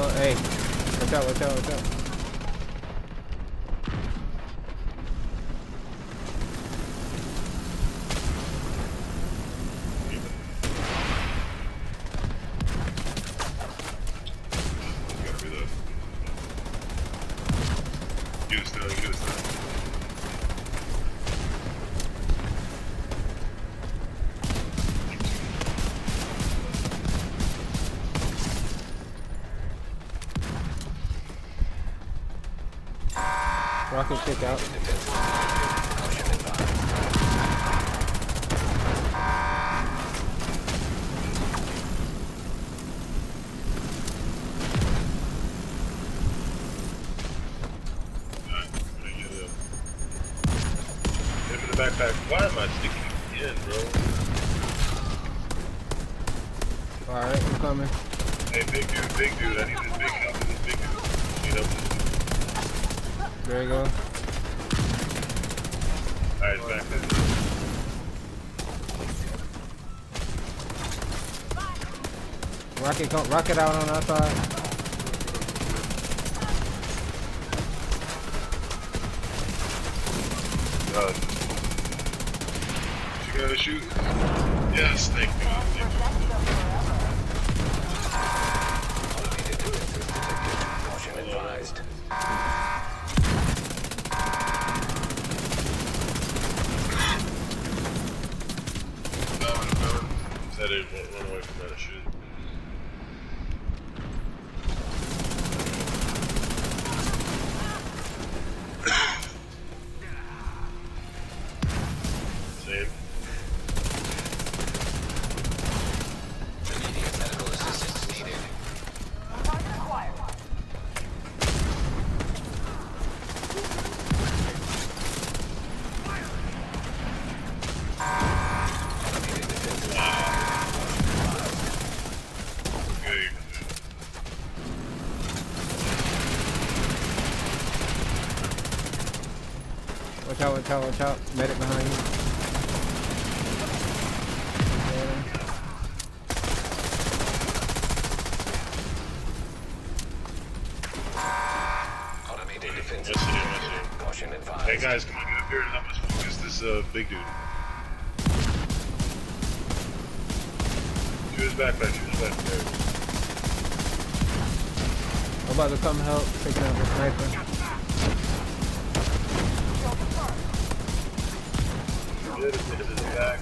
Oh, hey. Watch out, watch out, watch out. Rocket kick out. Hit him in the backpack. Why am I sticking in, bro? Alright, I'm coming. Hey, big dude. I need this big help with this big dude. Need help with this. There you go. Alright, back there. Rocket out on our side. You gotta shoot. Yes, thank you. Caution advised. Said it won't run away from that shit. Same. Immediate medical assistance needed. Watch out, watch out, watch out. Medic behind you. Automated defense. I see him. Caution advised. Hey guys, come on, get up here and help us focus this big dude. Shoot his backpack, I'm about to come help, taking out the sniper. Hit his back.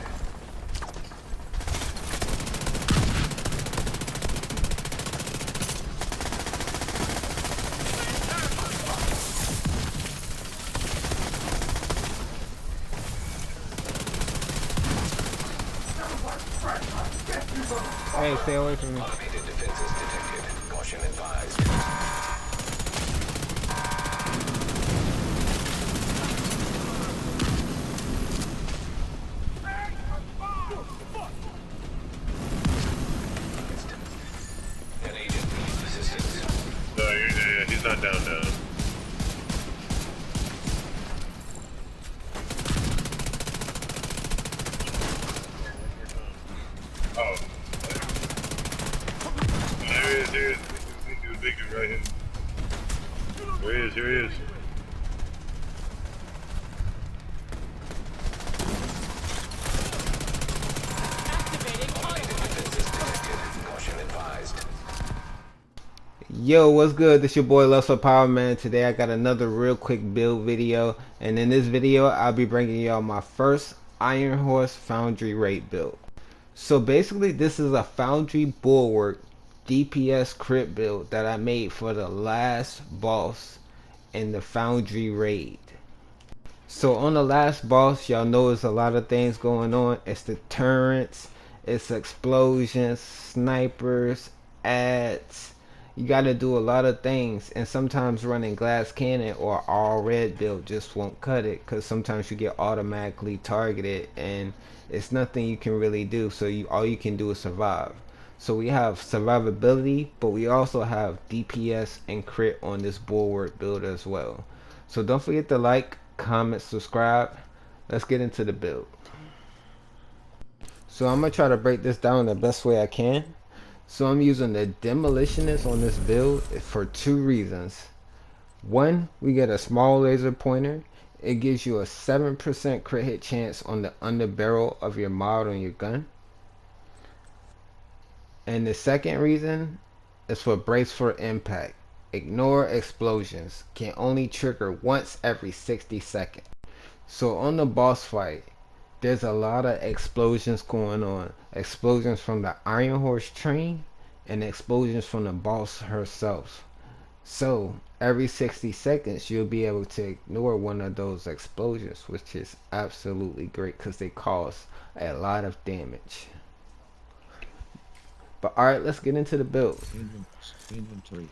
Hey, stay away from me. Automated defenses detected. Caution advised. An agent needs assistance. No, yeah, he's not down. Oh. There he is. Big dude right here. Here he is. Automated defenses detected. Caution advised. Yo, what's good? This your boy Lesser Power Man. Today I got another real quick build video, and in this video I'll be bringing y'all my first Iron Horse Foundry raid build. So basically this is a Foundry Bulwark DPS crit build that I made for the last boss in the Foundry raid. So on the last boss, y'all know there's a lot of things going on. It's the turrets, it's explosions, snipers, ads. You gotta do a lot of things, and sometimes running glass cannon or all red build just won't cut it, because sometimes you get automatically targeted and it's nothing you can really do, so all you can do is survive. So we have survivability, but we also have DPS and crit on this Bulwark build as well. So don't forget to like, comment, subscribe. Let's get into the build. So I'm gonna try to break this down the best way I can. So I'm using the demolitionist on this build for 2 reasons. One, we get a small laser pointer. It gives you a 7% crit hit chance on the underbarrel of your mod on your gun. And the second reason is for brace for impact. Ignore explosions. Can only trigger once every 60 seconds. So on the boss fight, there's a lot of explosions going on. Explosions from the Iron Horse train and explosions from the boss herself. So every 60 seconds you'll be able to ignore one of those explosions, which is absolutely great because they cause a lot of damage. But alright, let's get into the build. Inventory.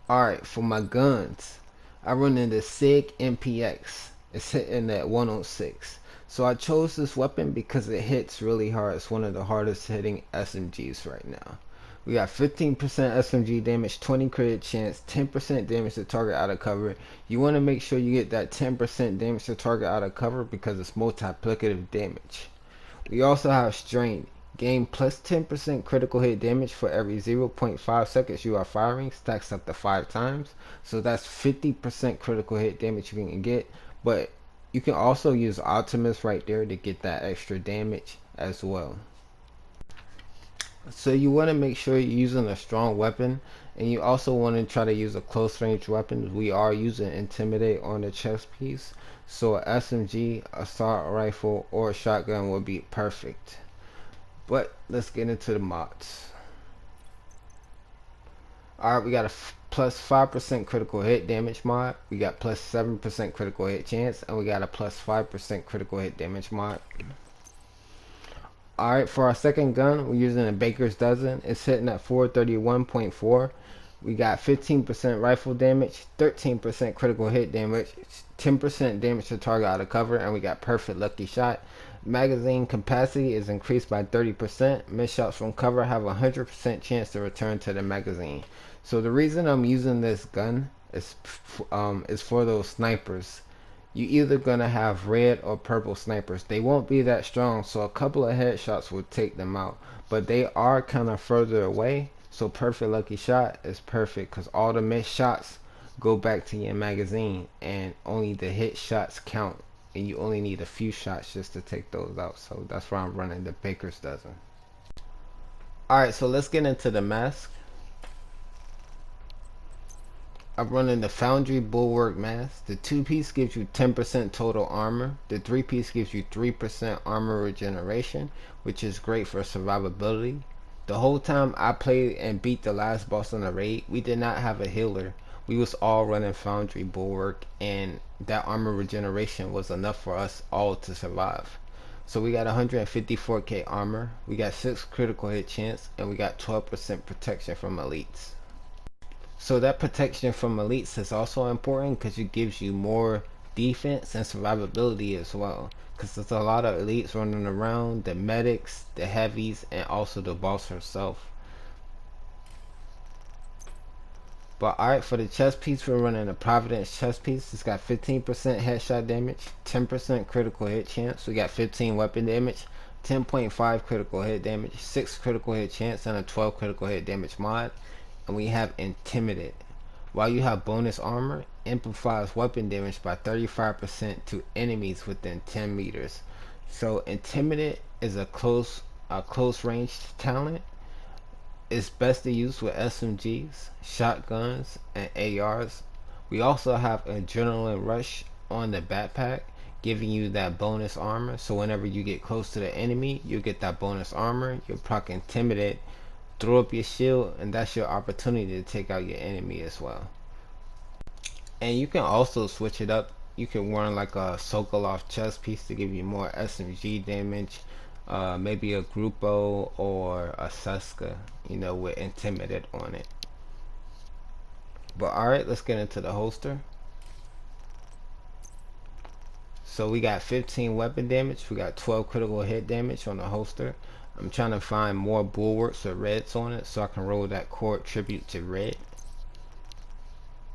Alright, for my guns, I run into SIG MPX. It's hitting at 106. So I chose this weapon because it hits really hard. It's one of the hardest hitting SMGs right now. We got 15% SMG damage, 20 crit chance, 10% damage to target out of cover. You want to make sure you get that 10% damage to target out of cover because it's multiplicative damage. We also have strain. Gain plus 10% critical hit damage for every 0.5 seconds you are firing. Stacks up to 5 times. So that's 50% critical hit damage you can get. But you can also use Optimus right there to get that extra damage as well. So you want to make sure you're using a strong weapon, and you also want to try to use a close range weapon. We are using intimidate on the chest piece, so a SMG, assault rifle, or a shotgun would be perfect. But let's get into the mods. Alright, we got a plus 5% critical hit damage mod, we got plus 7% critical hit chance, and we got a plus 5% critical hit damage mod. Alright, for our second gun, we're using a Baker's Dozen. It's hitting at 431.4. We got 15% rifle damage, 13% critical hit damage, 10% damage to target out of cover, and we got perfect lucky shot. Magazine capacity is increased by 30%. Missed shots from cover have a 100% chance to return to the magazine. So the reason I'm using this gun is for those snipers. You either gonna have red or purple snipers. They won't be that strong, so a couple of headshots will take them out, but they are kind of further away, so perfect lucky shot is perfect because all the missed shots go back to your magazine and only the hit shots count, and you only need a few shots just to take those out. So that's why I'm running the Baker's Dozen. Alright, so let's get into the mask. I'm running the Foundry Bulwark mask. The 2-piece gives you 10% total armor. The 3-piece gives you 3% armor regeneration, which is great for survivability. The whole time I played and beat the last boss on the raid, we did not have a healer. We was all running Foundry Bulwark, and that armor regeneration was enough for us all to survive. So we got 154k armor, we got 6 critical hit chance, and we got 12% protection from elites. So that protection from elites is also important because it gives you more defense and survivability as well. Because there's a lot of elites running around, the medics, the heavies, and also the boss herself. But alright, for the chest piece, we're running a Providence chest piece. It's got 15% headshot damage, 10% critical hit chance. We got 15 weapon damage, 10.5 critical hit damage, 6 critical hit chance, and a 12 critical hit damage mod. And we have intimidate. While you have bonus armor, amplifies weapon damage by 35% to enemies within 10 meters. So intimidate is a close range talent. It's best to use with SMGs, shotguns, and ARs. We also have adrenaline rush on the backpack, giving you that bonus armor. So whenever you get close to the enemy, you get that bonus armor. You'll proc intimidate, throw up your shield, and that's your opportunity to take out your enemy as well. And you can also switch it up. You can run like a Sokolov chest piece to give you more SMG damage, maybe a Grupo or a Seska, you know, with intimidate on it. But alright, let's get into the holster. So we got 15 weapon damage, we got 12 critical hit damage on the holster. I'm trying to find more bulwarks or reds on it so I can roll that court tribute to red.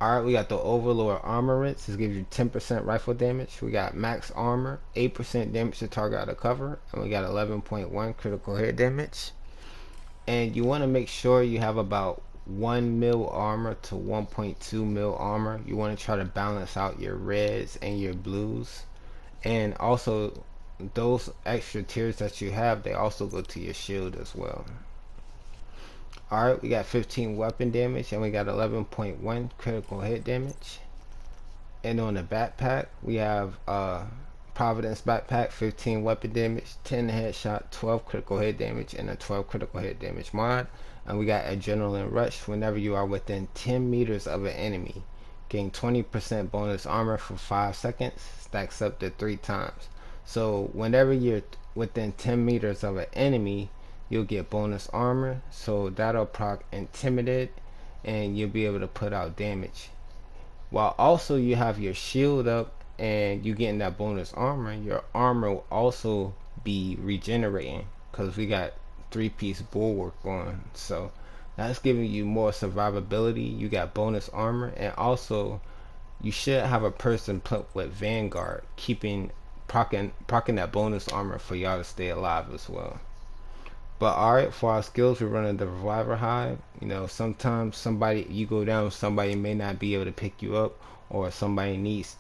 Alright, we got the Overlord Armor. This gives you 10% rifle damage. We got max armor, 8% damage to target out of cover, and we got 11.1 critical hit damage. And you want to make sure you have about 1 mil armor to 1.2 mil armor. You want to try to balance out your reds and your blues. And also those extra tiers that you have, they also go to your shield as well. Alright, we got 15 weapon damage and we got 11.1 critical hit damage. And on the backpack, we have Providence backpack, 15 weapon damage, 10 headshot, 12 critical hit damage, and a 12 critical hit damage mod. And we got Adrenaline Rush whenever you are within 10 meters of an enemy. Gain 20% bonus armor for 5 seconds, stacks up to 3 times. So whenever you're within 10 meters of an enemy, you'll get bonus armor. So that'll proc intimidate and you'll be able to put out damage. While also you have your shield up and you getting that bonus armor, your armor will also be regenerating because we got 3-piece Bulwark on. So that's giving you more survivability. You got bonus armor, and also you should have a person put with Vanguard keeping procking that bonus armor for y'all to stay alive as well. But alright, for our skills, we're running the Reviver Hive. You know, sometimes you go down, somebody may not be able to pick you up, or somebody needs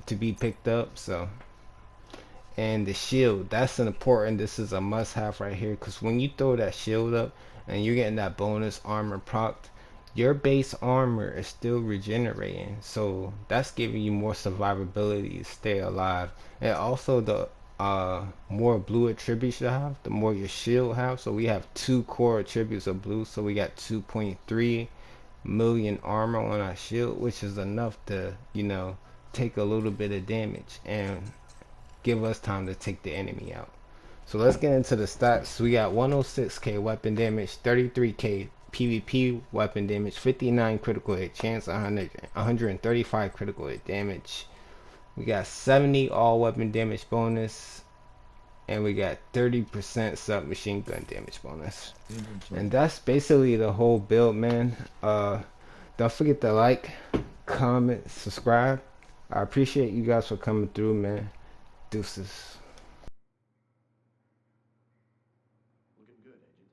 to be picked up. So, and the shield, that's important. This is a must-have right here, because when you throw that shield up and you're getting that bonus armor procced, your base armor is still regenerating. So that's giving you more survivability to stay alive. And also the more blue attributes you have, the more your shield have. So we have 2 core attributes of blue, so we got 2.3 million armor on our shield, which is enough to, you know, take a little bit of damage and give us time to take the enemy out. So let's get into the stats. We got 106k weapon damage, 33k PvP weapon damage, 59 critical hit chance, 135 critical hit damage. We got 70 all weapon damage bonus, and we got 30% submachine gun damage bonus. And that's basically the whole build, man. Don't forget to like, comment, subscribe. I appreciate you guys for coming through, man. Deuces. Looking good, Agent.